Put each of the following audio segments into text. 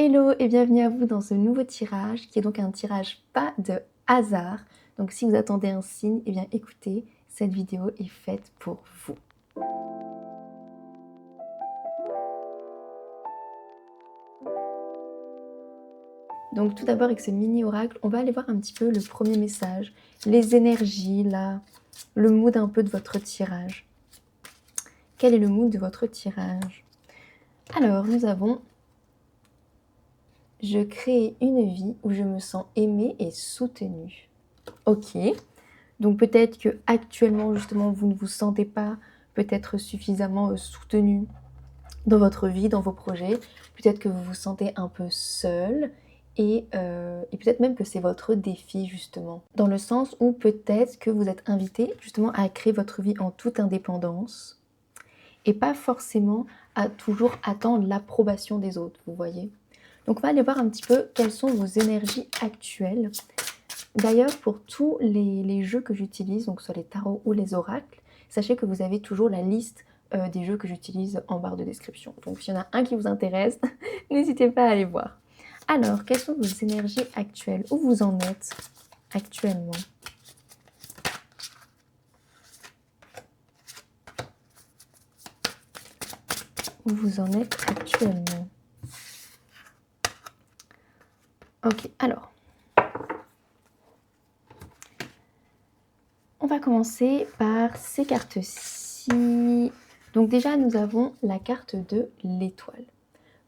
Hello et bienvenue à vous dans ce nouveau tirage qui est donc un tirage pas de hasard. Donc si vous attendez un signe, eh bien écoutez, cette vidéo est faite pour vous. Donc tout d'abord avec ce mini oracle, on va aller voir un petit peu le premier message, les énergies, le mood un peu de votre tirage. Quel est le mood de votre tirage? Alors nous avons « Je crée une vie où je me sens aimée et soutenue ». Ok, donc peut-être que actuellement justement vous ne vous sentez pas peut-être suffisamment soutenu dans votre vie, dans vos projets. Peut-être que vous vous sentez un peu seul et peut-être même que c'est votre défi justement. Dans le sens où peut-être que vous êtes invité justement à créer votre vie en toute indépendance et pas forcément à toujours attendre l'approbation des autres, vous voyez. Donc on va aller voir un petit peu quelles sont vos énergies actuelles. D'ailleurs, pour tous les jeux que j'utilise, donc soit les tarots ou les oracles, sachez que vous avez toujours la liste des jeux que j'utilise en barre de description. Donc s'il y en a un qui vous intéresse, n'hésitez pas à aller voir. Alors, quelles sont vos énergies actuelles? Où vous en êtes actuellement? Où vous en êtes actuellement? Ok, alors. On va commencer par ces cartes-ci. Donc déjà, nous avons la carte de l'étoile.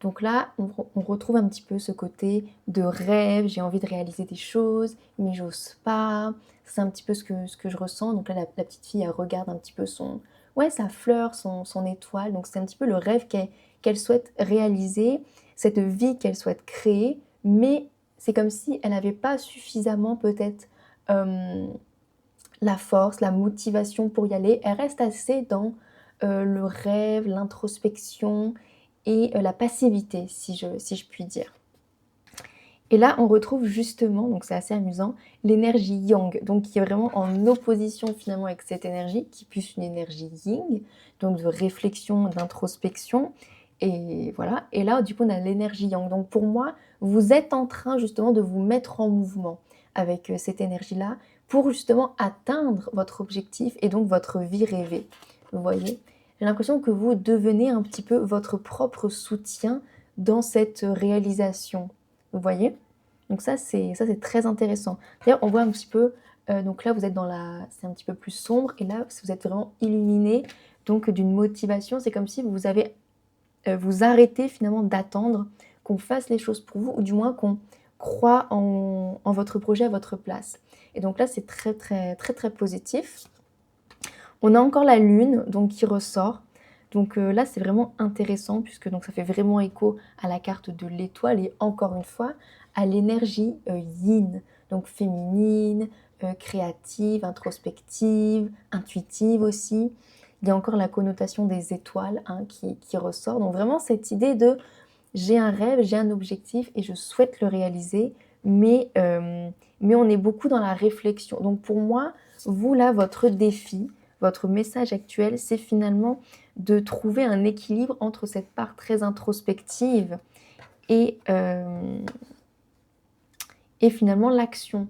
Donc là, on retrouve un petit peu ce côté de rêve, j'ai envie de réaliser des choses, mais j'ose pas. C'est un petit peu ce que je ressens. Donc là, la petite fille, elle regarde un petit peu sa fleur, son étoile. Donc c'est un petit peu le rêve qu'elle souhaite réaliser, cette vie qu'elle souhaite créer, mais c'est comme si elle n'avait pas suffisamment peut-être la force, la motivation pour y aller. Elle reste assez dans le rêve, l'introspection et la passivité, si je puis dire. Et là, on retrouve justement, donc c'est assez amusant, l'énergie yang, donc qui est vraiment en opposition finalement avec cette énergie, qui est plus une énergie yin, donc de réflexion, d'introspection, et voilà. Et là, du coup, on a l'énergie yang. Donc pour moi, vous êtes en train justement de vous mettre en mouvement avec cette énergie-là pour justement atteindre votre objectif et donc votre vie rêvée. Vous voyez? J'ai l'impression que vous devenez un petit peu votre propre soutien dans cette réalisation. Vous voyez? Donc ça c'est très intéressant. D'ailleurs, on voit un petit peu, donc là vous êtes c'est un petit peu plus sombre et là vous êtes vraiment illuminé, donc d'une motivation. C'est comme si vous avez, vous arrêtez finalement d'attendre qu'on fasse les choses pour vous ou du moins qu'on croit en votre projet à votre place. Et donc là, c'est très, très, très, très positif. On a encore la lune donc qui ressort. Donc là, c'est vraiment intéressant puisque donc ça fait vraiment écho à la carte de l'étoile et encore une fois à l'énergie yin, donc féminine, créative, introspective, intuitive aussi. Il y a encore la connotation des étoiles qui ressort. Donc vraiment cette idée de j'ai un rêve, j'ai un objectif et je souhaite le réaliser, mais on est beaucoup dans la réflexion. Donc pour moi, vous là, votre défi, votre message actuel, c'est finalement de trouver un équilibre entre cette part très introspective et finalement l'action.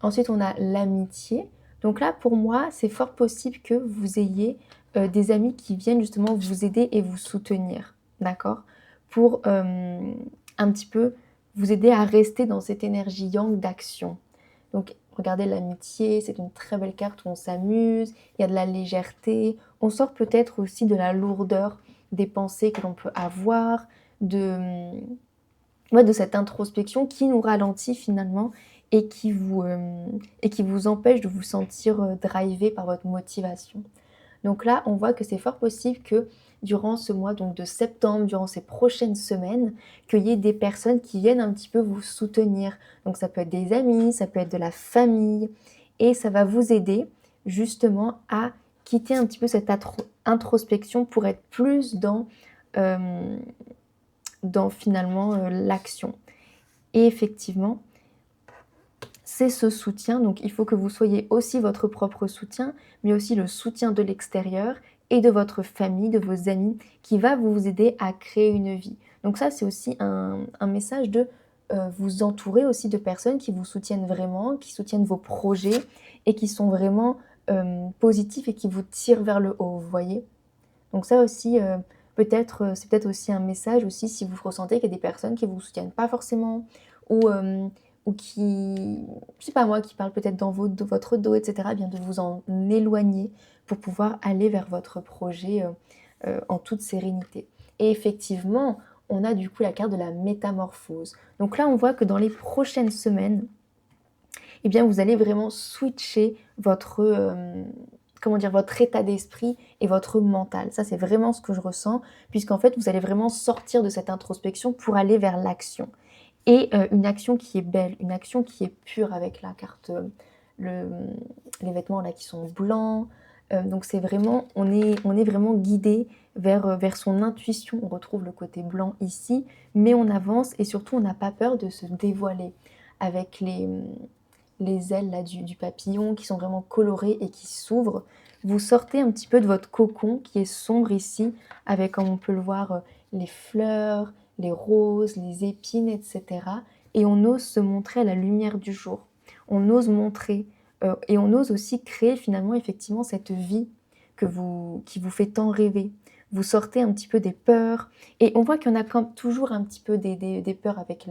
Ensuite, on a l'amitié. Donc là, pour moi, c'est fort possible que vous ayez des amis qui viennent justement vous aider et vous soutenir, d'accord? Pour un petit peu vous aider à rester dans cette énergie yang d'action. Donc, regardez l'amitié, c'est une très belle carte où on s'amuse, il y a de la légèreté, on sort peut-être aussi de la lourdeur des pensées que l'on peut avoir, de cette introspection qui nous ralentit finalement et qui vous empêche de vous sentir drivé par votre motivation. Donc là, on voit que c'est fort possible que durant ce mois donc de septembre, durant ces prochaines semaines, qu'il y ait des personnes qui viennent un petit peu vous soutenir. Donc ça peut être des amis, ça peut être de la famille, et ça va vous aider justement à quitter un petit peu cette introspection pour être plus dans finalement l'action. Et effectivement, c'est ce soutien, donc il faut que vous soyez aussi votre propre soutien, mais aussi le soutien de l'extérieur et de votre famille, de vos amis, qui va vous aider à créer une vie. Donc ça, c'est aussi un message de vous entourer aussi de personnes qui vous soutiennent vraiment, qui soutiennent vos projets et qui sont vraiment positifs et qui vous tirent vers le haut, vous voyez? Donc ça aussi, peut-être, c'est peut-être aussi un message aussi si vous ressentez qu'il y a des personnes qui vous soutiennent pas forcément ou qui, je sais pas moi, qui parlent peut-être dans votre dos et cetera, eh bien de vous en éloigner pour pouvoir aller vers votre projet, en toute sérénité. Et effectivement, on a du coup la carte de la métamorphose. Donc là, on voit que dans les prochaines semaines, eh bien, vous allez vraiment switcher votre, comment dire? Votre état d'esprit et votre mental. Ça, c'est vraiment ce que je ressens, puisqu'en fait, vous allez vraiment sortir de cette introspection pour aller vers l'action et une action qui est belle, une action qui est pure avec la carte, le, les vêtements là qui sont blancs, donc c'est vraiment on est vraiment guidé vers son intuition. On retrouve le côté blanc ici, mais on avance et surtout on n'a pas peur de se dévoiler avec les ailes là du papillon qui sont vraiment colorées et qui s'ouvrent. Vous sortez un petit peu de votre cocon qui est sombre ici avec, comme on peut le voir, les fleurs, les roses, les épines et cetera et on ose se montrer à la lumière du jour. On ose montrer, et on ose aussi créer finalement effectivement cette vie qui vous fait tant rêver. Vous sortez un petit peu des peurs et on voit qu'il y en a quand toujours un petit peu des peurs avec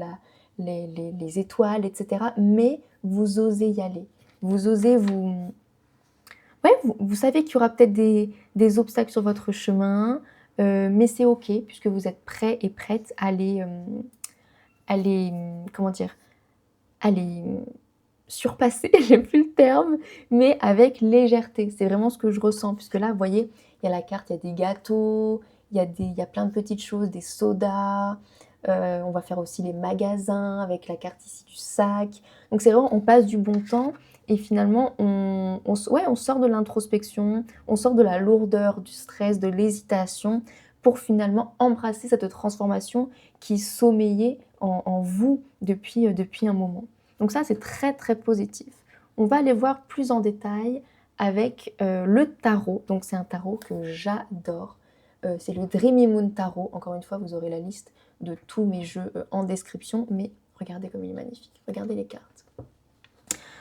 les étoiles et cetera, mais vous osez y aller. Vous osez ouais, vous savez qu'il y aura peut-être des obstacles sur votre chemin, mais c'est OK puisque vous êtes prêts et prêtes à les, comment dire? À les surpasser, j'ai plus le terme, mais avec légèreté. C'est vraiment ce que je ressens puisque là, vous voyez, il y a la carte, il y a des gâteaux, il y a plein de petites choses, des sodas, on va faire aussi les magasins avec la carte ici du sac. Donc c'est vraiment on passe du bon temps et finalement on sort de l'introspection, on sort de la lourdeur, du stress, de l'hésitation pour finalement embrasser cette transformation qui sommeillait en vous depuis un moment. Donc ça, c'est très, très positif. On va aller voir plus en détail avec le tarot. Donc c'est un tarot que j'adore. C'est le Dreamy Moon Tarot. Encore une fois, vous aurez la liste de tous mes jeux en description. Mais regardez comme il est magnifique. Regardez les cartes.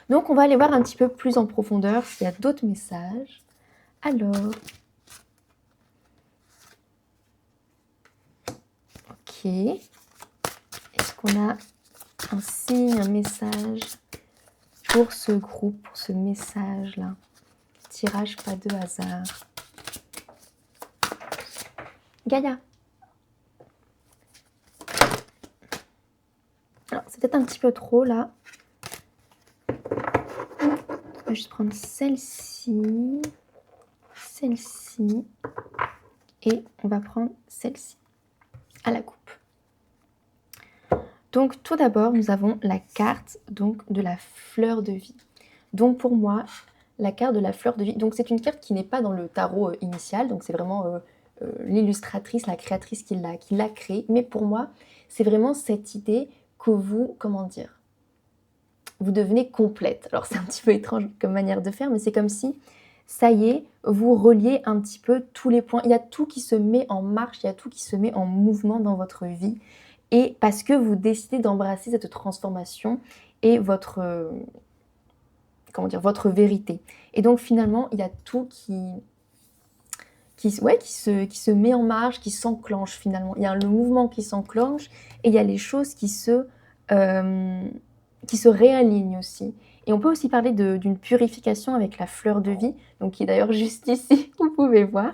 Donc on va aller voir un petit peu plus en profondeur s'il y a d'autres messages. Alors, ok. Est-ce qu'on a un signe, un message pour ce groupe, pour ce message-là? Tirage pas de hasard. Gaïa. Alors, c'est peut-être un petit peu trop là. On va juste prendre celle-ci, celle-ci, et on va prendre celle-ci à la coupe. Donc, tout d'abord, nous avons la carte donc, de la fleur de vie. Donc, pour moi, la carte de la fleur de vie, donc c'est une carte qui n'est pas dans le tarot initial, donc c'est vraiment l'illustratrice, la créatrice qui l'a créée. Mais pour moi, c'est vraiment cette idée que vous, comment dire, vous devenez complète. Alors c'est un petit peu étrange comme manière de faire, mais c'est comme si, ça y est, vous reliez un petit peu tous les points. Il y a tout qui se met en marche, il y a tout qui se met en mouvement dans votre vie. Et parce que vous décidez d'embrasser cette transformation et votre, comment dire, votre vérité. Et donc finalement, il y a tout qui se met en marche, qui s'enclenche finalement. Il y a le mouvement qui s'enclenche et il y a les choses qui se réalignent aussi. Et on peut aussi parler d'une purification avec la fleur de vie, donc qui est d'ailleurs juste ici, vous pouvez voir.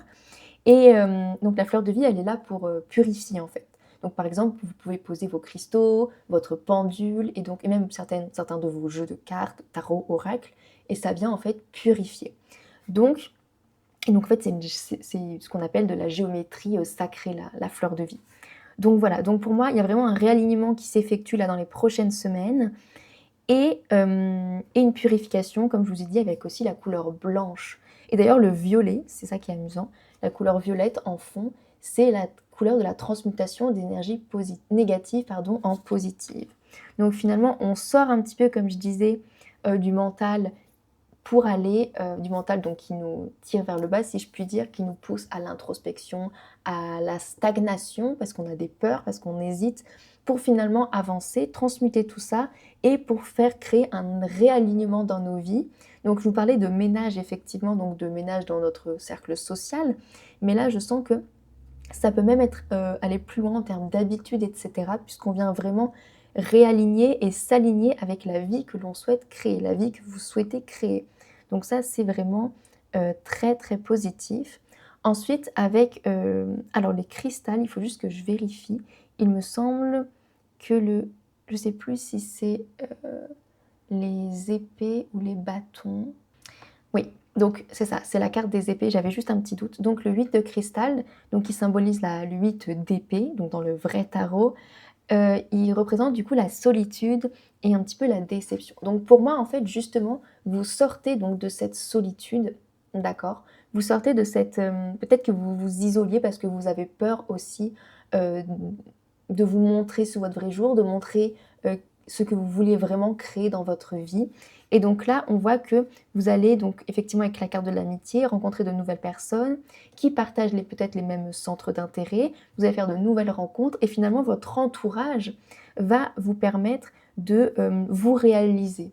Et donc la fleur de vie, elle est là pour purifier en fait. Donc par exemple, vous pouvez poser vos cristaux, votre pendule, et même certains de vos jeux de cartes, tarot, oracle, et ça vient en fait purifier. Donc en fait, c'est ce qu'on appelle de la géométrie sacrée, la fleur de vie. Donc voilà, donc pour moi, il y a vraiment un réalignement qui s'effectue là dans les prochaines semaines et une purification, comme je vous ai dit, avec aussi la couleur blanche. Et d'ailleurs, le violet, c'est ça qui est amusant, la couleur violette en fond, c'est la couleur de la transmutation d'énergie négative en positive. Donc finalement, on sort un petit peu, comme je disais, du mental pour aller du mental, donc qui nous tire vers le bas, si je puis dire, qui nous pousse à l'introspection, à la stagnation, parce qu'on a des peurs, parce qu'on hésite, pour finalement avancer, transmuter tout ça et pour faire créer un réalignement dans nos vies. Donc je vous parlais de ménage effectivement, donc de ménage dans notre cercle social, mais là je sens que ça peut même être, aller plus loin en termes d'habitudes et cetera, puisqu'on vient vraiment réaligner et s'aligner avec la vie que l'on souhaite créer, la vie que vous souhaitez créer. Donc ça, c'est vraiment, très, très positif. Ensuite avec, alors les cristals, il faut juste que je vérifie. Il me semble que je sais plus si c'est, les épées ou les bâtons. Oui, donc c'est ça, c'est la carte des épées, j'avais juste un petit doute. Donc le 8 de cristal, donc qui symbolise le 8 d'épée, donc dans le vrai tarot, il représente du coup la solitude et un petit peu la déception. Donc pour moi, en fait, justement, vous sortez donc de cette solitude, d'accord? Vous sortez de cette, peut-être que vous vous isoliez parce que vous avez peur aussi, heu, de vous montrer sous votre vrai jour, de montrer, ce que vous voulez vraiment créer dans votre vie et donc là, on voit que vous allez donc effectivement avec la carte de l'amitié, rencontrer de nouvelles personnes qui partagent peut-être les mêmes centres d'intérêt. Vous allez faire de nouvelles rencontres et finalement votre entourage va vous permettre de, vous réaliser.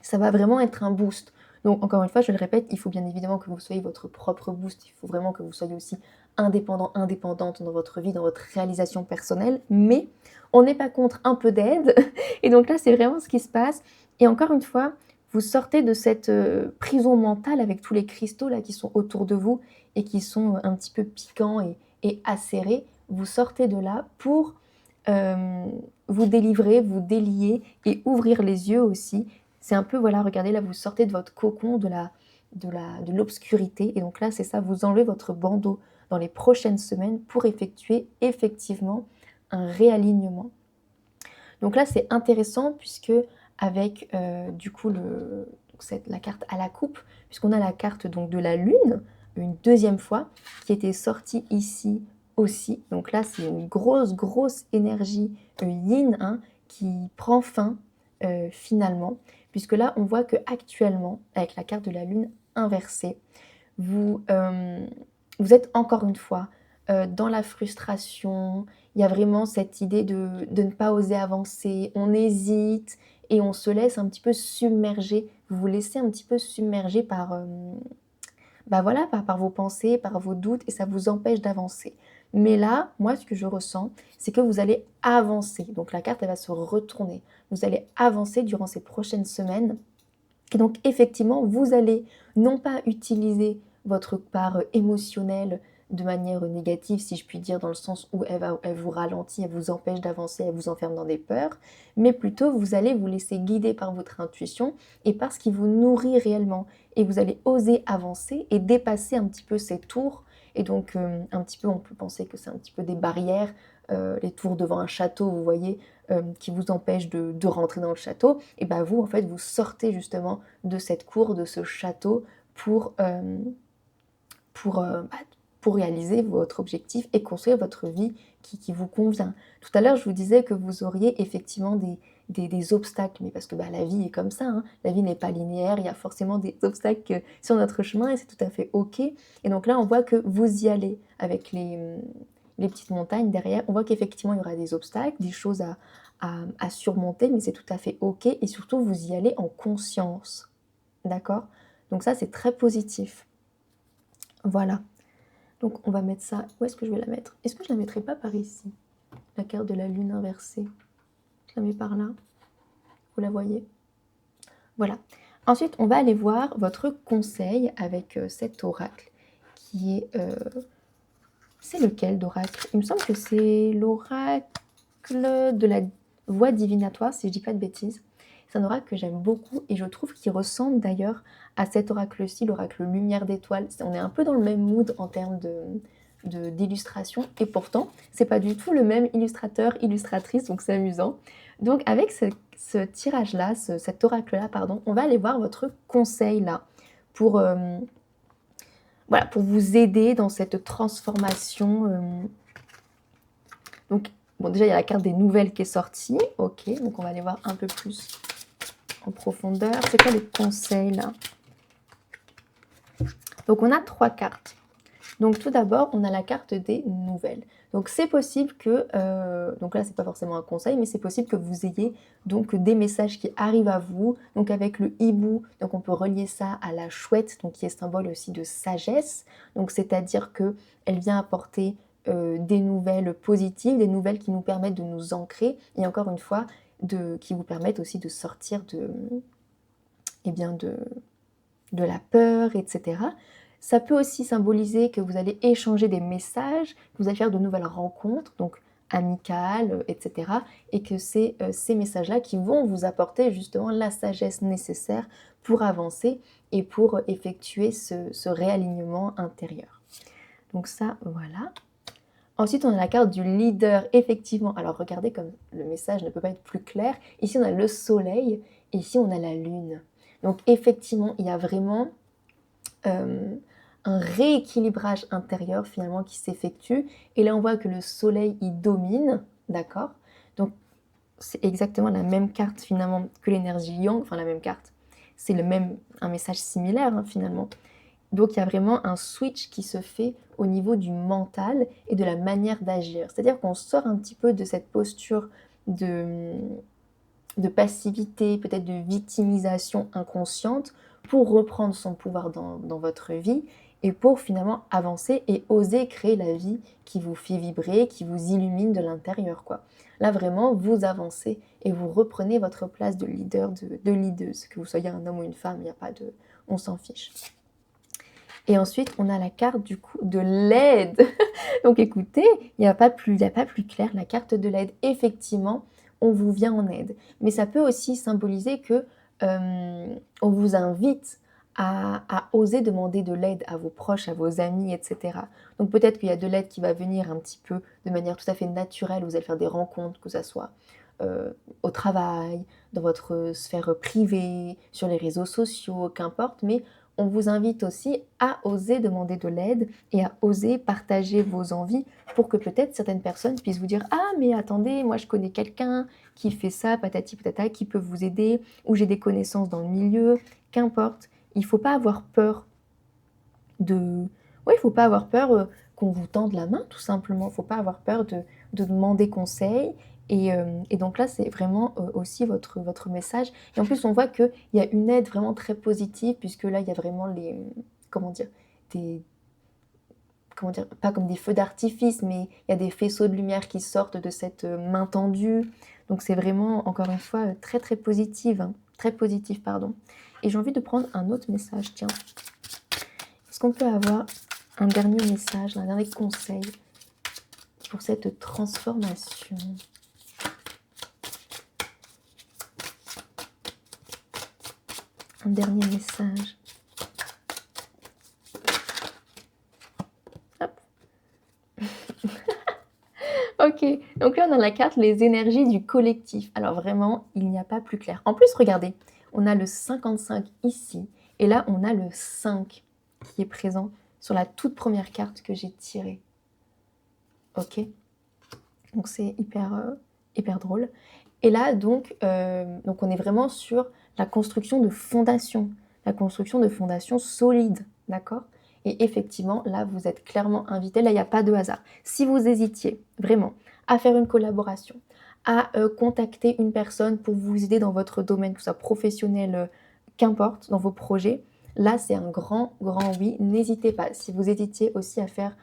Ça va vraiment être un boost. Donc encore une fois, je le répète, il faut bien évidemment que vous soyez votre propre boost. Il faut vraiment que vous soyez aussi indépendant, indépendante dans votre vie, dans votre réalisation personnelle. Mais on n'est pas contre un peu d'aide. Et donc là, c'est vraiment ce qui se passe. Et encore une fois, vous sortez de cette prison mentale avec tous les cristaux là qui sont autour de vous et qui sont un petit peu piquants et acérés. Vous sortez de là pour vous délivrer, vous délier et ouvrir les yeux aussi. C'est un peu, voilà, regardez, là, vous sortez de votre cocon, de l'obscurité et donc là, c'est ça, vous enlevez votre bandeau dans les prochaines semaines pour effectuer effectivement un réalignement. Donc là, c'est intéressant puisque avec, du coup, la carte à la coupe, puisqu'on a la carte donc de la lune, une deuxième fois, qui était sortie ici aussi. Donc là, c'est une grosse, grosse énergie, yin, hein, qui prend fin, finalement. Puisque là, on voit qu'actuellement, avec la carte de la lune inversée, vous, vous êtes encore une fois, dans la frustration. Il y a vraiment cette idée de ne pas oser avancer. On hésite et on se laisse un petit peu submerger. Vous vous laissez un petit peu submerger par, bah, voilà, par vos pensées, par vos doutes et ça vous empêche d'avancer. Mais là, moi, ce que je ressens, c'est que vous allez avancer. Donc la carte, elle va se retourner. Vous allez avancer durant ces prochaines semaines et donc effectivement, vous allez non pas utiliser votre part, émotionnelle de manière négative, si je puis dire, dans le sens où elle vous ralentit, elle vous empêche d'avancer, elle vous enferme dans des peurs, mais plutôt vous allez vous laisser guider par votre intuition et par ce qui vous nourrit réellement. Et vous allez oser avancer et dépasser un petit peu ces tours et donc, un petit peu, on peut penser que c'est un petit peu des barrières, les tours devant un château, vous voyez? Qui vous empêchent de rentrer dans le château et bah, vous, en fait, vous sortez justement de cette cour, de ce château pour, bah, pour réaliser votre objectif et construire votre vie qui vous convient. Tout à l'heure, je vous disais que vous auriez effectivement des obstacles, mais parce que, bah, la vie est comme ça, hein. La vie n'est pas linéaire, il y a forcément des obstacles, sur notre chemin et c'est tout à fait OK et donc là, on voit que vous y allez avec les petites montagnes derrière. On voit qu'effectivement, il y aura des obstacles, des choses à surmonter, mais c'est tout à fait OK et surtout, vous y allez en conscience. D'accord? Donc ça, c'est très positif. Voilà. Donc on va mettre ça où est-ce que je vais la mettre? Est-ce que je la mettrais pas par ici? La carte de la lune inversée. Je la mets par là. Vous la voyez? Voilà. Ensuite, on va aller voir votre conseil avec, cet oracle qui est, c'est lequel d'oracle? Il me semble que c'est l'oracle de la voix divinatoire, si je dis pas de bêtises. C'est un oracle que j'aime beaucoup et je trouve qu'il ressemble d'ailleurs à cet oracle-ci, l'oracle lumière d'étoiles. On est un peu dans le même mood en termes d'illustration et pourtant, c'est pas du tout le même illustrateur, illustratrice, donc c'est amusant. Donc avec ce tirage-là, cet oracle-là, pardon, on va aller voir votre conseil là pour, voilà, pour vous aider dans cette transformation. Donc, bon, déjà, il y a la carte des nouvelles qui est sortie. Ok, donc on va aller voir un peu plus en profondeur. C'est quoi les conseils là? Donc on a 3 cartes. Donc tout d'abord, on a la carte des nouvelles. Donc c'est possible que, donc là c'est pas forcément un conseil, mais c'est possible que vous ayez donc des messages qui arrivent à vous. Donc avec le hibou, donc on peut relier ça à la chouette, donc qui est symbole aussi de sagesse. Donc c'est-à-dire que elle vient apporter des nouvelles positives, des nouvelles qui nous permettent de nous ancrer, et encore une fois, qui vous permettent aussi de sortir eh bien de la peur, etc. Ça peut aussi symboliser que vous allez échanger des messages, que vous allez faire de nouvelles rencontres, donc amicales, etc. Et que c'est ces messages-là qui vont vous apporter justement la sagesse nécessaire pour avancer et pour effectuer ce réalignement intérieur. Donc ça, voilà. Ensuite, on a la carte du leader, effectivement. Alors regardez comme le message ne peut pas être plus clair. Ici, on a le soleil, et ici, on a la lune. Donc effectivement, il y a vraiment un rééquilibrage intérieur finalement qui s'effectue. Et là, on voit que le soleil, il domine, d'accord? Donc, c'est exactement la même carte finalement que l'énergie yang, enfin la même carte. C'est un message similaire hein, finalement. Donc, il y a vraiment un switch qui se fait au niveau du mental et de la manière d'agir. C'est-à-dire qu'on sort un petit peu de cette posture de passivité, peut-être de victimisation inconsciente, pour reprendre son pouvoir dans votre vie et pour finalement avancer et oser créer la vie qui vous fait vibrer, qui vous illumine de l'intérieur, quoi. Là, vraiment, vous avancez et vous reprenez votre place de leader, de leaduse. Que vous soyez un homme ou une femme, il n'y a pas de... On s'en fiche. Et ensuite, on a la carte du coup de l'aide. Donc écoutez, il n'y a pas plus clair, la carte de l'aide. Effectivement, on vous vient en aide. Mais ça peut aussi symboliser que on vous invite à oser demander de l'aide à vos proches, à vos amis, etc. Donc peut-être qu'il y a de l'aide qui va venir un petit peu de manière tout à fait naturelle. Vous allez faire des rencontres, que ça soit au travail, dans votre sphère privée, sur les réseaux sociaux, qu'importe, mais on vous invite aussi à oser demander de l'aide et à oser partager vos envies pour que peut-être certaines personnes puissent vous dire « Ah, mais attendez, moi je connais quelqu'un qui fait ça, patati patata, qui peut vous aider, ou j'ai des connaissances dans le milieu, qu'importe. » Il ne faut pas avoir peur de... Ouais, il ne faut pas avoir peur qu'on vous tende la main, tout simplement. Il ne faut pas avoir peur de demander conseil. Et donc là, c'est vraiment aussi votre message. Et en plus, on voit qu'il y a une aide vraiment très positive, puisque là, il y a vraiment comment dire, pas comme des feux d'artifice, mais il y a des faisceaux de lumière qui sortent de cette main tendue. Donc c'est vraiment, encore une fois, très très positive, hein, très positif, pardon. Et j'ai envie de prendre un autre message, tiens. Est-ce qu'on peut avoir un dernier message, un dernier conseil pour cette transformation ? Un dernier message. Hop. Ok, donc là on a la carte les énergies du collectif. Alors vraiment, il n'y a pas plus clair. En plus, regardez, on a le 55 ici, et là on a le 5 qui est présent sur la toute première carte que j'ai tirée. Ok, donc c'est hyper drôle. Et là, donc on est vraiment sur la construction de fondations, la construction de fondations solides, d'accord ? Et effectivement, là, vous êtes clairement invité. Là, il n'y a pas de hasard. Si vous hésitiez vraiment à faire une collaboration, à contacter une personne pour vous aider dans votre domaine, que ce soit professionnel, qu'importe, dans vos projets, là, c'est un grand oui. N'hésitez pas. Si vous hésitiez aussi à faire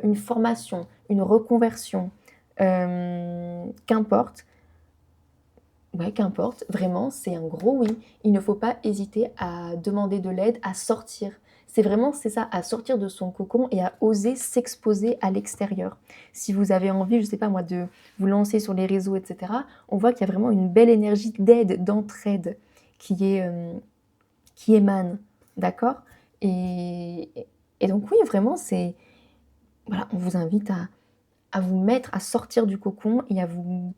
une formation, une reconversion, qu'importe, ouais, qu'importe, vraiment, c'est un gros oui. Il ne faut pas hésiter à demander de l'aide, à sortir. C'est ça, à sortir de son cocon et à oser s'exposer à l'extérieur. Si vous avez envie, je ne sais pas moi, de vous lancer sur les réseaux, etc., on voit qu'il y a vraiment une belle énergie d'aide, d'entraide qui émane, d'accord ? et donc oui, vraiment, voilà, on vous invite à vous mettre, à sortir du cocon et à vous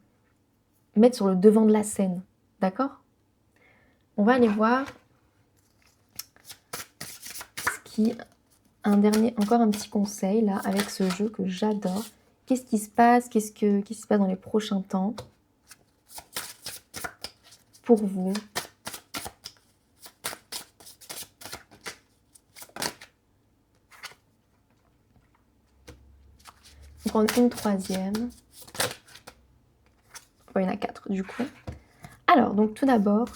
mettre sur le devant de la scène, d'accord ? On va aller voir encore un petit conseil là avec ce jeu que j'adore. Qu'est-ce qui se passe ? Qu'est-ce qui se passe dans les prochains temps pour vous ? prendre une troisième. Oh, il y en a 4 du coup. Alors, donc tout d'abord,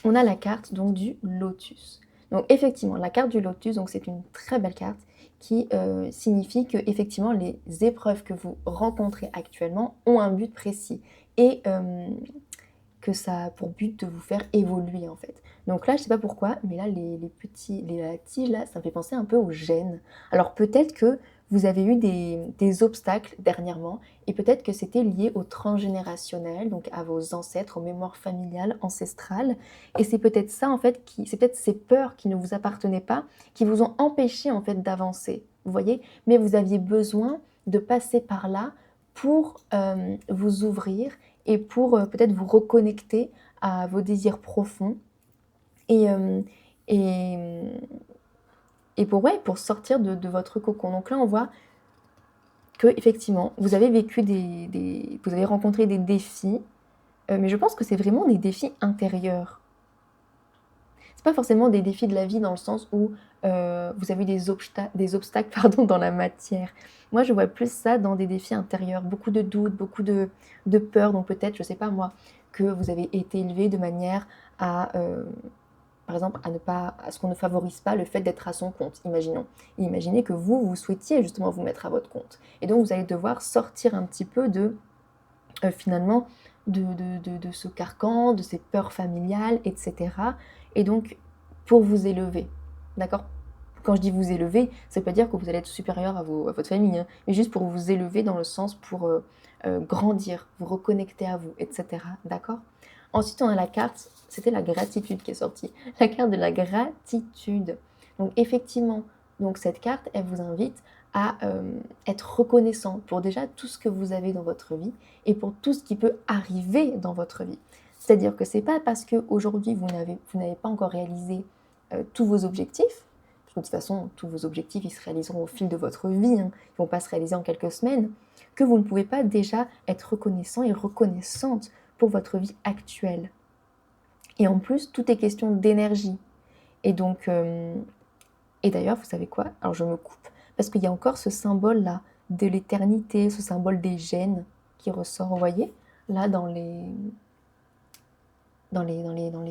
on a la carte donc du lotus. Donc effectivement, la carte du lotus, donc c'est une très belle carte qui signifie que effectivement les épreuves que vous rencontrez actuellement ont un but précis et que ça a pour but de vous faire évoluer en fait. Donc là, je sais pas pourquoi, mais là la tige là, ça me fait penser un peu aux gènes. Alors peut-être que vous avez eu des obstacles dernièrement et peut-être que c'était lié au transgénérationnel, donc à vos ancêtres, aux mémoires familiales, ancestrales. Et c'est peut-être ça en fait, c'est peut-être ces peurs qui ne vous appartenaient pas, qui vous ont empêché en fait d'avancer. Vous voyez? Mais vous aviez besoin de passer par là pour vous ouvrir et pour peut-être vous reconnecter à vos désirs profonds et, et, et pour, ouais, pour sortir de votre cocon. Donc là, on voit que effectivement, vous avez vécu vous avez rencontré des défis, mais je pense que c'est vraiment des défis intérieurs. C'est pas forcément des défis de la vie dans le sens où vous avez eu des obstacles pardon, dans la matière. Moi, je vois plus ça dans des défis intérieurs, beaucoup de doutes, beaucoup de peur. Donc peut-être, je sais pas moi, que vous avez été élevé de manière à, par exemple, à ce qu'on ne favorise pas le fait d'être à son compte, imaginons. Imaginez que vous souhaitiez justement vous mettre à votre compte. Et donc, vous allez devoir sortir un petit peu finalement, de ce carcan, de ces peurs familiales, etc. Et donc, pour vous élever, d'accord? Quand je dis vous élever, ça ne veut pas dire que vous allez être supérieur à votre famille, hein, mais juste pour vous élever dans le sens pour grandir, vous reconnecter à vous, etc. D'accord? Ensuite, on a la carte, c'était la gratitude qui est sortie, la carte de la gratitude. Donc, effectivement, donc cette carte, elle vous invite à être reconnaissant pour déjà tout ce que vous avez dans votre vie et pour tout ce qui peut arriver dans votre vie. C'est-à-dire que c'est pas parce qu'aujourd'hui vous n'avez pas encore réalisé tous vos objectifs, parce que de toute façon tous vos objectifs ils se réaliseront au fil de votre vie, hein, ils ne vont pas se réaliser en quelques semaines, que vous ne pouvez pas déjà être reconnaissant et reconnaissante pour votre vie actuelle. Et en plus, tout est question d'énergie. Et donc, et d'ailleurs, vous savez quoi? Alors je me coupe, parce qu'il y a encore ce symbole-là de l'éternité, ce symbole des gènes qui ressort, vous voyez? Là, dans les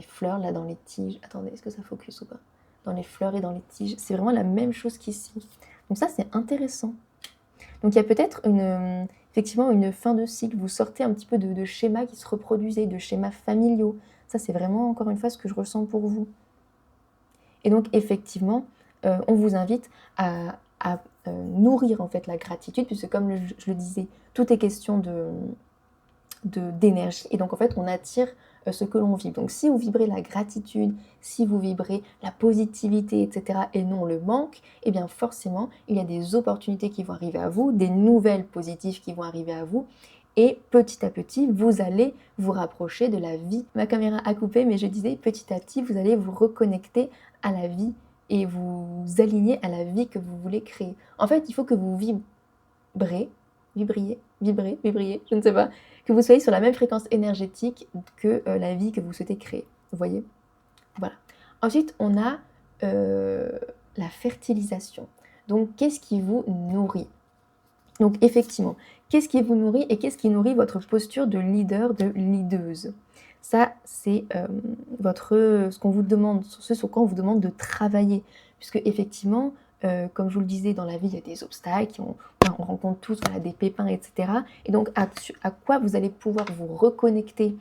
fleurs, là, dans les tiges. Attendez, est-ce que ça focus ou pas? Dans les fleurs et dans les tiges. C'est vraiment la même chose qu'ici. Donc ça, c'est intéressant. Donc il y a peut-être effectivement une fin de cycle. Vous sortez un petit peu de schémas qui se reproduisaient, de schémas familiaux. Ça, c'est vraiment, encore une fois, ce que je ressens pour vous. Et donc, effectivement, on vous invite à nourrir en fait la gratitude, puisque comme je le disais, tout est question d'énergie. Et donc, en fait, on attire ce que l'on vibre. Donc, si vous vibrez la gratitude, si vous vibrez la positivité, etc., et non le manque, eh bien, forcément, il y a des opportunités qui vont arriver à vous, des nouvelles positives qui vont arriver à vous. Et petit à petit, vous allez vous rapprocher de la vie. Ma caméra a coupé, mais je disais, petit à petit, vous allez vous reconnecter à la vie et vous aligner à la vie que vous voulez créer. En fait, il faut que vous vibrez, je ne sais pas, que vous soyez sur la même fréquence énergétique que la vie que vous souhaitez créer. Vous voyez? Voilà. Ensuite, on a la fertilisation. Donc, qu'est-ce qui vous nourrit? Donc, effectivement, qu'est-ce qui vous nourrit et qu'est-ce qui nourrit votre posture de leader, de leaduse? Ça, c'est ce qu'on vous demande, ce sur quoi on vous demande de travailler. Puisque, effectivement, comme je vous le disais, dans la vie, il y a des obstacles, on rencontre tous voilà, des pépins, etc. Et donc, à quoi vous allez pouvoir vous reconnecter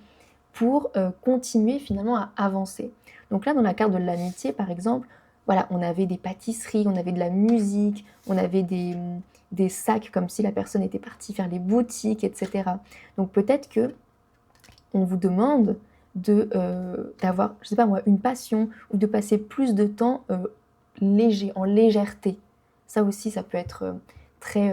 pour continuer finalement à avancer. Donc là, dans la carte de l'amitié, par exemple, voilà, on avait des pâtisseries, on avait de la musique, on avait des sacs comme si la personne était partie faire les boutiques, etc. Donc peut-être que on vous demande d'avoir, je sais pas moi, une passion ou de passer plus de temps léger, en légèreté. Ça aussi, ça peut être très,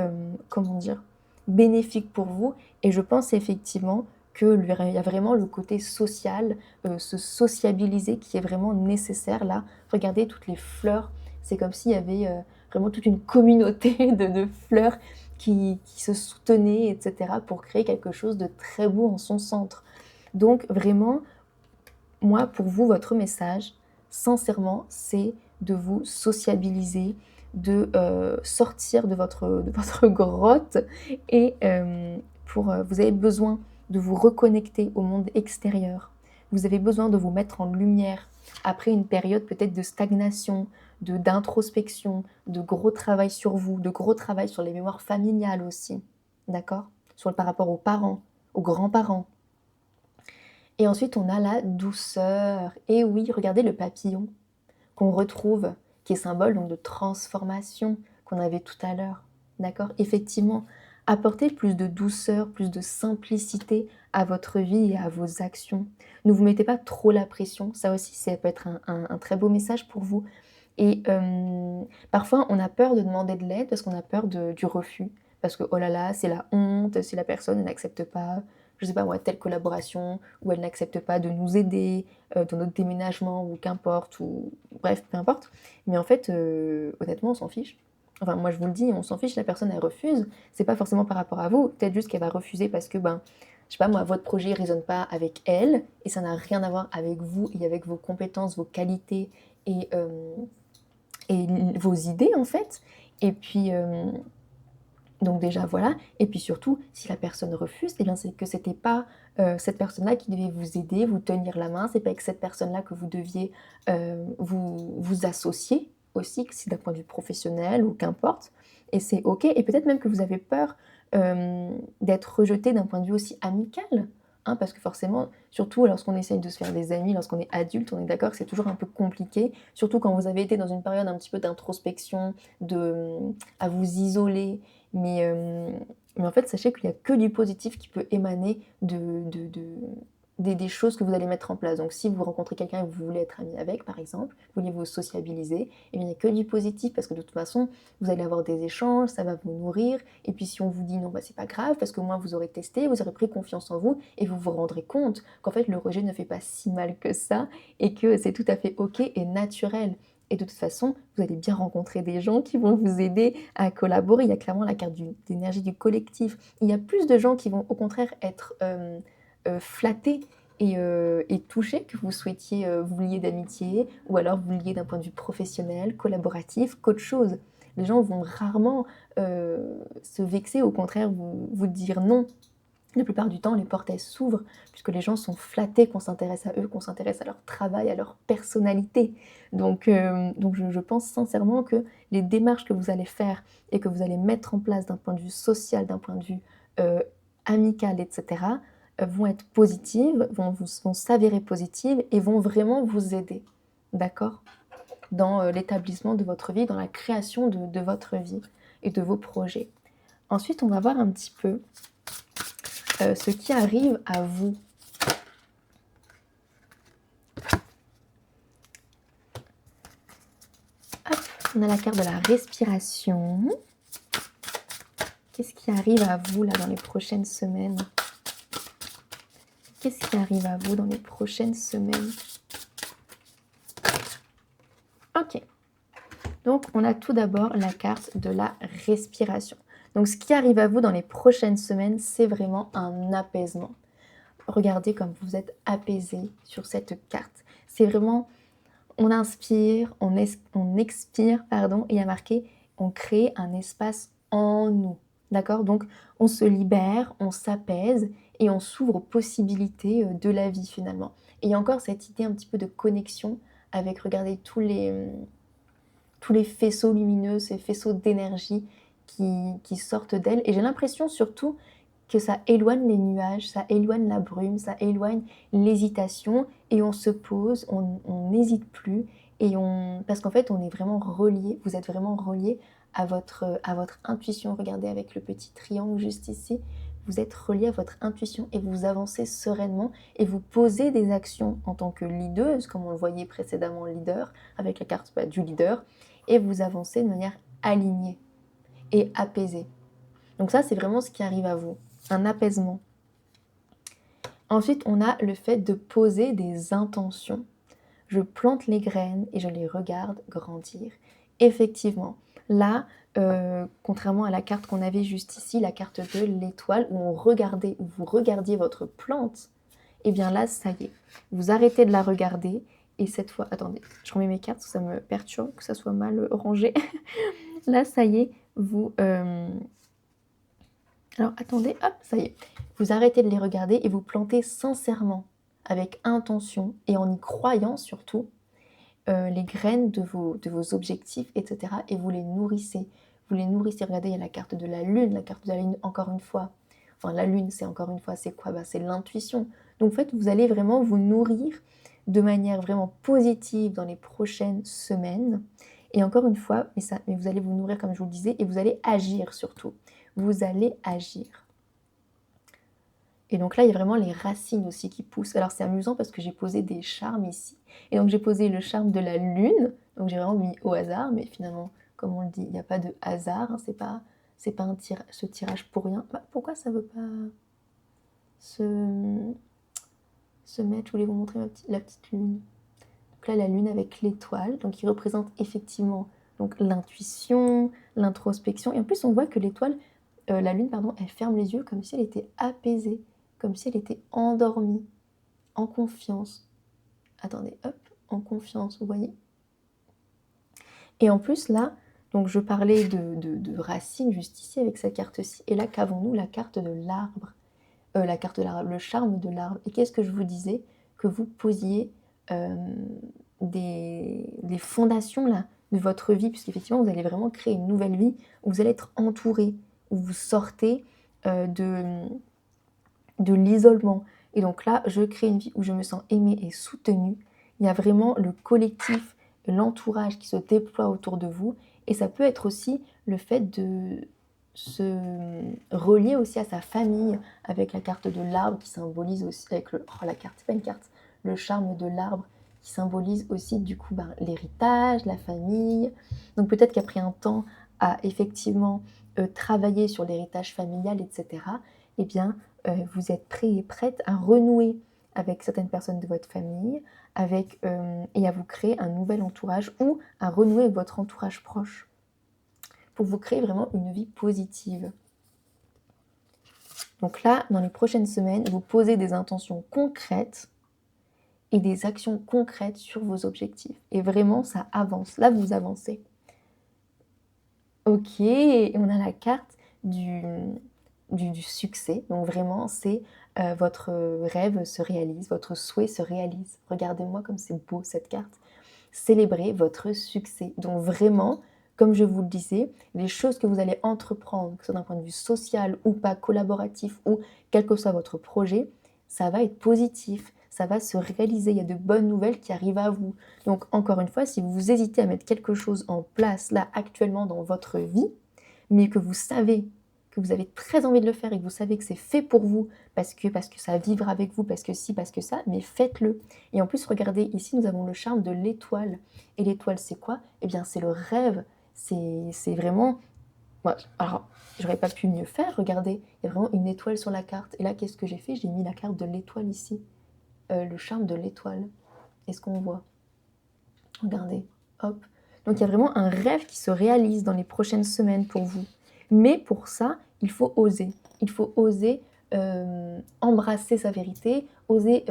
comment dire, bénéfique pour vous. Et je pense effectivement qu'il y a vraiment le côté social, se sociabiliser qui est vraiment nécessaire là. Regardez toutes les fleurs, c'est comme s'il y avait vraiment toute une communauté de fleurs qui se soutenaient, etc., pour créer quelque chose de très beau en son centre. Donc vraiment, moi, pour vous, votre message, sincèrement, c'est de vous sociabiliser, de sortir de votre grotte et vous avez besoin de vous reconnecter au monde extérieur. Vous avez besoin de vous mettre en lumière après une période peut-être de stagnation, d'introspection, de gros travail sur vous, de gros travail sur les mémoires familiales aussi, d'accord? Par rapport aux parents, aux grands-parents. Et ensuite, on a la douceur. Et oui, regardez le papillon qu'on retrouve, qui est symbole donc de transformation qu'on avait tout à l'heure. D'accord? Effectivement, apportez plus de douceur, plus de simplicité à votre vie et à vos actions. Ne vous mettez pas trop la pression. Ça aussi, ça peut être un très beau message pour vous. Et parfois, on a peur de demander de l'aide parce qu'on a peur du refus. Parce que, oh là là, c'est la honte, si la personne elle n'accepte pas, je sais pas moi, telle collaboration, ou elle n'accepte pas de nous aider dans notre déménagement, ou qu'importe, ou bref, peu importe. Mais en fait, honnêtement, on s'en fiche. Enfin, moi, je vous le dis, on s'en fiche, la personne, elle refuse. C'est pas forcément par rapport à vous. Peut-être juste qu'elle va refuser parce que, ben, je sais pas moi, votre projet ne résonne pas avec elle, et ça n'a rien à voir avec vous et avec vos compétences, vos qualités et vos idées en fait. Et puis donc déjà voilà, et puis surtout si la personne refuse, eh bien c'est que c'était pas cette personne-là qui devait vous aider, vous tenir la main, c'est pas avec cette personne-là que vous deviez vous associer aussi, que c'est d'un point de vue professionnel ou qu'importe, et c'est ok. Et peut-être même que vous avez peur d'être rejeté d'un point de vue aussi amical, hein, parce que forcément, surtout lorsqu'on essaye de se faire des amis, lorsqu'on est adulte, on est d'accord que c'est toujours un peu compliqué, surtout quand vous avez été dans une période un petit peu d'introspection, à vous isoler, mais, mais en fait, sachez qu'il n'y a que du positif qui peut émaner des choses que vous allez mettre en place. Donc si vous rencontrez quelqu'un et que vous voulez être ami avec, par exemple, vous voulez vous sociabiliser, eh bien, il n'y a que du positif parce que de toute façon, vous allez avoir des échanges, ça va vous nourrir. Et puis si on vous dit non, bah, c'est pas grave parce qu'au moins vous aurez testé, vous aurez pris confiance en vous et vous vous rendrez compte qu'en fait le rejet ne fait pas si mal que ça et que c'est tout à fait ok et naturel. Et de toute façon, vous allez bien rencontrer des gens qui vont vous aider à collaborer. Il y a clairement la carte d'énergie du collectif. Il y a plus de gens qui vont au contraire être flattés et touchés que vous souhaitiez vous lier d'amitié ou alors vous lier d'un point de vue professionnel, collaboratif, qu'autre chose. Les gens vont rarement se vexer, au contraire vous dire non. La plupart du temps, les portes, elles s'ouvrent, puisque les gens sont flattés qu'on s'intéresse à eux, qu'on s'intéresse à leur travail, à leur personnalité. Donc je pense sincèrement que les démarches que vous allez faire et que vous allez mettre en place d'un point de vue social, d'un point de vue euh, amical, etc., vont être positives, vont s'avérer positives et vont vraiment vous aider, d'accord? Dans l'établissement de votre vie, dans la création de votre vie et de vos projets. Ensuite, on va voir un petit peu ce qui arrive à vous. Hop, on a la carte de la respiration. Qu'est-ce qui arrive à vous là dans les prochaines semaines? Qu'est-ce qui arrive à vous dans les prochaines semaines? Ok. Donc, on a tout d'abord la carte de la respiration. Donc, ce qui arrive à vous dans les prochaines semaines, c'est vraiment un apaisement. Regardez comme vous êtes apaisé sur cette carte. C'est vraiment, on inspire, on expire, pardon, et il y a marqué, on crée un espace en nous. D'accord? Donc, on se libère, on s'apaise et on s'ouvre aux possibilités de la vie finalement. Et il y a encore cette idée un petit peu de connexion avec, regardez, tous les faisceaux lumineux, ces faisceaux d'énergie qui sortent d'elle. Et j'ai l'impression surtout que ça éloigne les nuages, ça éloigne la brume, ça éloigne l'hésitation et on se pose, on n'hésite plus parce qu'en fait on est vraiment relié, vous êtes vraiment relié à votre intuition. Regardez avec le petit triangle juste ici, vous êtes relié à votre intuition et vous avancez sereinement et vous posez des actions en tant que leaduse, comme on le voyait précédemment leader, avec la carte du leader, et vous avancez de manière alignée et apaisée. Donc ça, c'est vraiment ce qui arrive à vous, un apaisement. Ensuite, on a le fait de poser des intentions. Je plante les graines et je les regarde grandir. Effectivement, là, contrairement à la carte qu'on avait juste ici, la carte de l'étoile, où vous regardiez votre plante, et bien là, ça y est, vous arrêtez de la regarder Et cette fois, attendez, je remets mes cartes, ça me perturbe que ça soit mal rangé. Là, ça y est, vous... Alors, attendez, hop, ça y est. Vous arrêtez de les regarder et vous plantez sincèrement, avec intention et en y croyant surtout, les graines de vos objectifs, etc. Et vous les nourrissez. Vous les nourrissez. Regardez, il y a la carte de la lune. La carte de la lune, encore une fois. Enfin, la lune, c'est encore une fois, c'est quoi? C'est l'intuition. Donc, en fait, vous allez vraiment vous nourrir de manière vraiment positive dans les prochaines semaines. Et encore une fois, mais vous allez vous nourrir, comme je vous le disais, et vous allez agir surtout. Vous allez agir. Et donc là, il y a vraiment les racines aussi qui poussent. Alors c'est amusant parce que j'ai posé des charmes ici. Et donc j'ai posé le charme de la lune. Donc j'ai vraiment mis au hasard. Mais finalement, comme on le dit, il n'y a pas de hasard. Hein, c'est pas ce tirage pour rien. Bah, pourquoi ça ne veut pas se mettre? Je voulais vous montrer la petite lune. Donc là, la lune avec l'étoile. Donc qui représente effectivement donc l'intuition, l'introspection. Et en plus, on voit que l'étoile, la lune, pardon, elle ferme les yeux comme si elle était apaisée. Comme si elle était endormie, en confiance. Attendez, hop, en confiance, vous voyez? Et en plus, là, donc je parlais de racines juste ici avec sa carte-ci. Et là, qu'avons-nous? La carte de l'arbre. La carte de l'arbre, le charme de l'arbre. Et qu'est-ce que je vous disais? Que vous posiez des fondations là, de votre vie, puisqu'effectivement, vous allez vraiment créer une nouvelle vie où vous allez être entouré, où vous sortez de l'isolement. Et donc là, je crée une vie où je me sens aimée et soutenue. Il y a vraiment le collectif, l'entourage qui se déploie autour de vous. Et ça peut être aussi le fait de se relier aussi à sa famille avec la carte de l'arbre qui symbolise aussi, avec la carte, c'est pas une carte, le charme de l'arbre qui symbolise aussi du coup l'héritage, la famille. Donc peut-être qu'après un temps à effectivement travailler sur l'héritage familial, etc., eh bien, vous êtes prêt et prête à renouer avec certaines personnes de votre famille, et à vous créer un nouvel entourage ou à renouer avec votre entourage proche pour vous créer vraiment une vie positive. Donc là, dans les prochaines semaines, vous posez des intentions concrètes et des actions concrètes sur vos objectifs. Et vraiment, ça avance. Là, vous avancez. Ok, et on a la carte du succès. Donc vraiment, c'est votre rêve se réalise, votre souhait se réalise. Regardez-moi comme c'est beau cette carte. Célébrez votre succès. Donc vraiment, comme je vous le disais, les choses que vous allez entreprendre, que ce soit d'un point de vue social ou pas, collaboratif ou quel que soit votre projet, ça va être positif, ça va se réaliser. Il y a de bonnes nouvelles qui arrivent à vous. Donc encore une fois, si vous hésitez à mettre quelque chose en place là actuellement dans votre vie, mais que vous savez que vous avez très envie de le faire et que vous savez que c'est fait pour vous, parce que ça vivra avec vous, parce que si, parce que ça, mais faites-le. Et en plus, regardez, ici, nous avons le charme de l'étoile. Et l'étoile, c'est quoi? Eh bien, c'est le rêve. C'est vraiment... Ouais, alors, j'aurais pas pu mieux faire, regardez. Il y a vraiment une étoile sur la carte. Et là, qu'est-ce que j'ai fait? J'ai mis la carte de l'étoile ici. Le charme de l'étoile. Est-ce qu'on voit? Regardez, hop. Donc, il y a vraiment un rêve qui se réalise dans les prochaines semaines pour vous. Mais pour ça, il faut oser. Il faut oser embrasser sa vérité, oser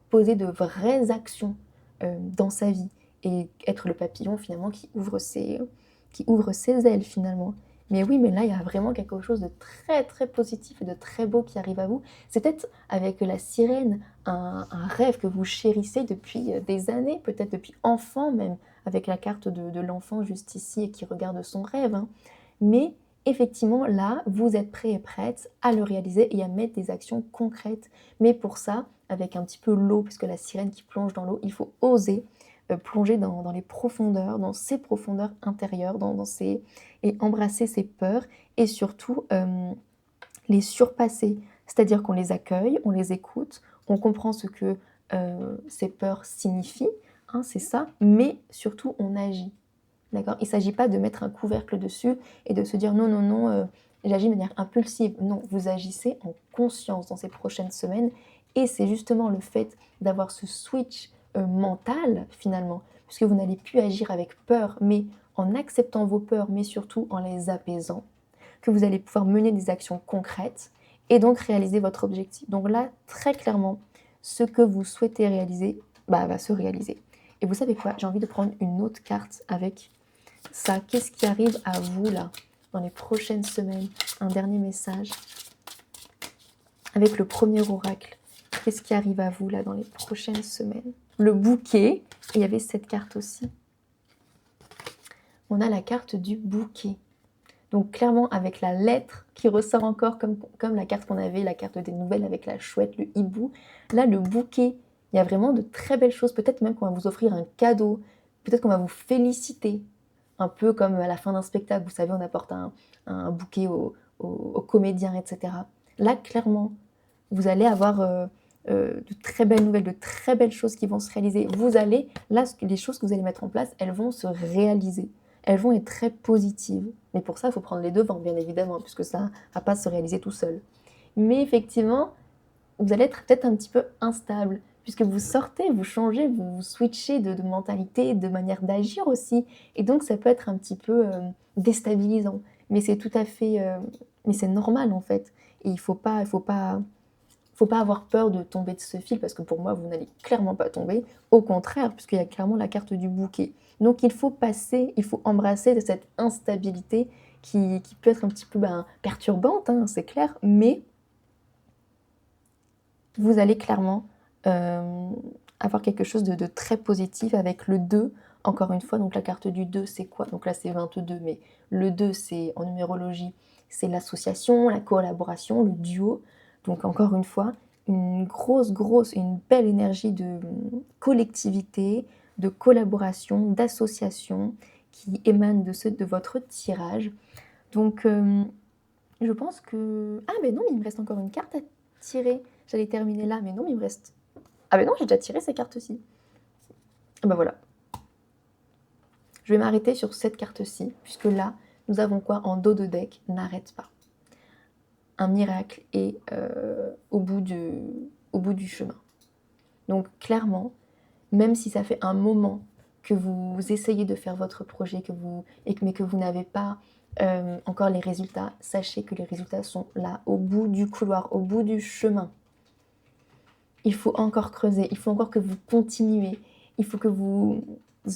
poser de vraies actions dans sa vie et être le papillon finalement qui ouvre ses ailes finalement. Mais oui, mais là, il y a vraiment quelque chose de très très positif et de très beau qui arrive à vous. C'est peut-être avec la sirène un rêve que vous chérissez depuis des années, peut-être depuis enfant même, avec la carte de l'enfant juste ici et qui regarde son rêve. Hein. Mais effectivement, là, vous êtes prêt et prête à le réaliser et à mettre des actions concrètes. Mais pour ça, avec un petit peu l'eau, puisque la sirène qui plonge dans l'eau, il faut oser plonger dans les profondeurs, dans ses profondeurs intérieures, et embrasser ses peurs et surtout les surpasser. C'est-à-dire qu'on les accueille, on les écoute, on comprend ce que ces peurs signifient, hein, c'est ça, mais surtout on agit. D'accord? Il ne s'agit pas de mettre un couvercle dessus et de se dire non, non, non, j'agis de manière impulsive. Non, vous agissez en conscience dans ces prochaines semaines. Et c'est justement le fait d'avoir ce switch mental, finalement, puisque vous n'allez plus agir avec peur, mais en acceptant vos peurs, mais surtout en les apaisant, que vous allez pouvoir mener des actions concrètes et donc réaliser votre objectif. Donc là, très clairement, ce que vous souhaitez réaliser va se réaliser. Et vous savez quoi? J'ai envie de prendre une autre carte avec ça. Qu'est-ce qui arrive à vous là, dans les prochaines semaines? Un dernier message. Avec le premier oracle, qu'est-ce qui arrive à vous là dans les prochaines semaines? Le bouquet, et il y avait cette carte aussi. On a la carte du bouquet. Donc clairement avec la lettre qui ressort encore comme la carte qu'on avait, la carte des nouvelles avec la chouette, le hibou. Là, le bouquet, il y a vraiment de très belles choses. Peut-être même qu'on va vous offrir un cadeau. Peut-être qu'on va vous féliciter. Un peu comme à la fin d'un spectacle, vous savez, on apporte un bouquet aux comédiens, etc. Là, clairement, vous allez avoir de très belles nouvelles, de très belles choses qui vont se réaliser. Les choses que vous allez mettre en place, elles vont se réaliser. Elles vont être très positives. Mais pour ça, il faut prendre les devants, bien évidemment, puisque ça ne va pas se réaliser tout seul. Mais effectivement, vous allez être peut-être un petit peu instable, puisque vous sortez, vous changez, vous switchez de mentalité, de manière d'agir aussi. Et donc, ça peut être un petit peu déstabilisant. Mais c'est tout à fait... mais c'est normal, en fait. Et il ne faut pas avoir peur de tomber de ce fil, parce que pour moi, vous n'allez clairement pas tomber. Au contraire, puisqu'il y a clairement la carte du bouquet. Donc, il faut embrasser cette instabilité qui peut être un petit peu perturbante, hein, c'est clair, mais vous allez clairement avoir quelque chose de très positif avec le 2. Encore une fois, donc la carte du 2, c'est quoi? Donc là, c'est 22, mais le 2, c'est en numérologie, c'est l'association, la collaboration, le duo. Donc encore une fois, une belle énergie de collectivité, de collaboration, d'association qui émane de votre tirage. Donc je pense que... Ah mais non, mais il me reste encore une carte à tirer. J'allais terminer là, mais non, mais il me reste... Ah mais non, j'ai déjà tiré ces cartes-ci. Ah bah voilà. Je vais m'arrêter sur cette carte-ci, puisque là, nous avons quoi en dos de deck? N'arrête pas. Un miracle est au bout du chemin. Donc clairement, même si ça fait un moment que vous essayez de faire votre projet, mais que vous n'avez pas encore les résultats, sachez que les résultats sont là, au bout du couloir, au bout du chemin. Il faut encore creuser, il faut encore que vous continuez, il faut que vous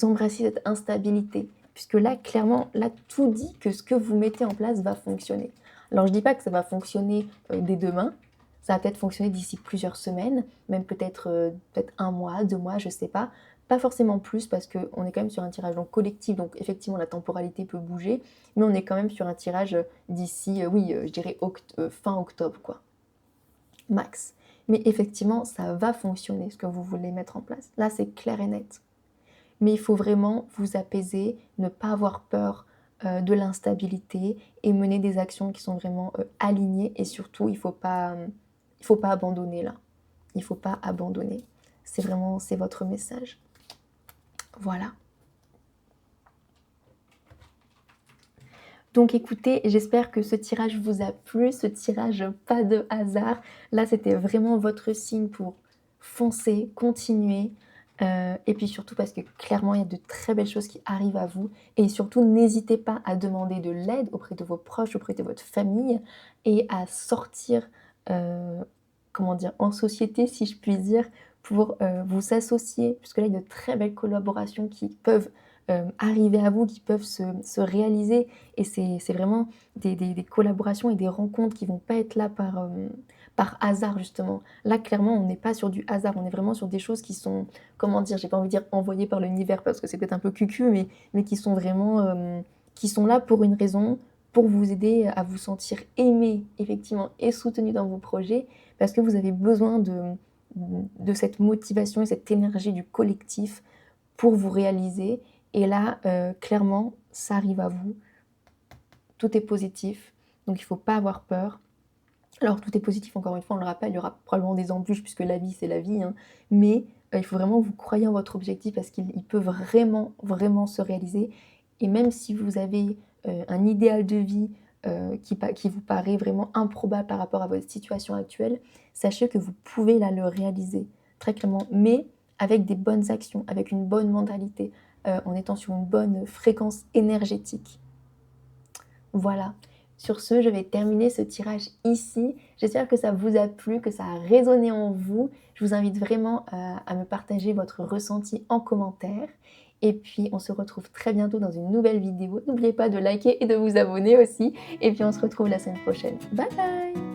embrassiez cette instabilité, puisque là, clairement, là, tout dit que ce que vous mettez en place va fonctionner. Alors, je ne dis pas que ça va fonctionner dès demain, ça va peut-être fonctionner d'ici plusieurs semaines, même peut-être 1 mois, 2 mois, je ne sais pas. Pas forcément plus, parce qu'on est quand même sur un tirage collectif, donc effectivement, la temporalité peut bouger, mais on est quand même sur un tirage d'ici, je dirais fin octobre, quoi, max. Mais effectivement, ça va fonctionner, ce que vous voulez mettre en place. Là, c'est clair et net. Mais il faut vraiment vous apaiser, ne pas avoir peur de l'instabilité et mener des actions qui sont vraiment alignées. Et surtout, il faut pas abandonner là. Il ne faut pas abandonner. C'est votre message. Voilà. Donc écoutez, j'espère que ce tirage vous a plu, ce tirage pas de hasard. Là, c'était vraiment votre signe pour foncer, continuer. Et puis surtout parce que clairement, il y a de très belles choses qui arrivent à vous. Et surtout, n'hésitez pas à demander de l'aide auprès de vos proches, auprès de votre famille, et à sortir, en société, si je puis dire, pour vous associer. Puisque là, il y a de très belles collaborations qui peuvent arriver à vous, qui peuvent se réaliser. Et c'est vraiment des collaborations et des rencontres qui vont pas être là par hasard, justement. Là, clairement, on n'est pas sur du hasard, on est vraiment sur des choses qui sont, j'ai pas envie de dire envoyées par l'univers, parce que c'est peut-être un peu cucu, mais qui sont vraiment, qui sont là pour une raison, pour vous aider à vous sentir aimé, effectivement, et soutenu dans vos projets, parce que vous avez besoin de cette motivation et cette énergie du collectif pour vous réaliser. Et là, clairement, ça arrive à vous. Tout est positif, donc il ne faut pas avoir peur. Alors, tout est positif, encore une fois, on le rappelle, il y aura probablement des embûches, puisque la vie, c'est la vie, hein, mais il faut vraiment que vous croyiez en votre objectif, parce qu'il peut vraiment, vraiment se réaliser. Et même si vous avez un idéal de vie qui vous paraît vraiment improbable par rapport à votre situation actuelle, sachez que vous pouvez là le réaliser, très clairement, mais avec des bonnes actions, avec une bonne mentalité, en étant sur une bonne fréquence énergétique. Voilà. Sur ce, je vais terminer ce tirage ici. J'espère que ça vous a plu, que ça a résonné en vous. Je vous invite vraiment à me partager votre ressenti en commentaire. Et puis, on se retrouve très bientôt dans une nouvelle vidéo. N'oubliez pas de liker et de vous abonner aussi. Et puis, on se retrouve la semaine prochaine. Bye bye!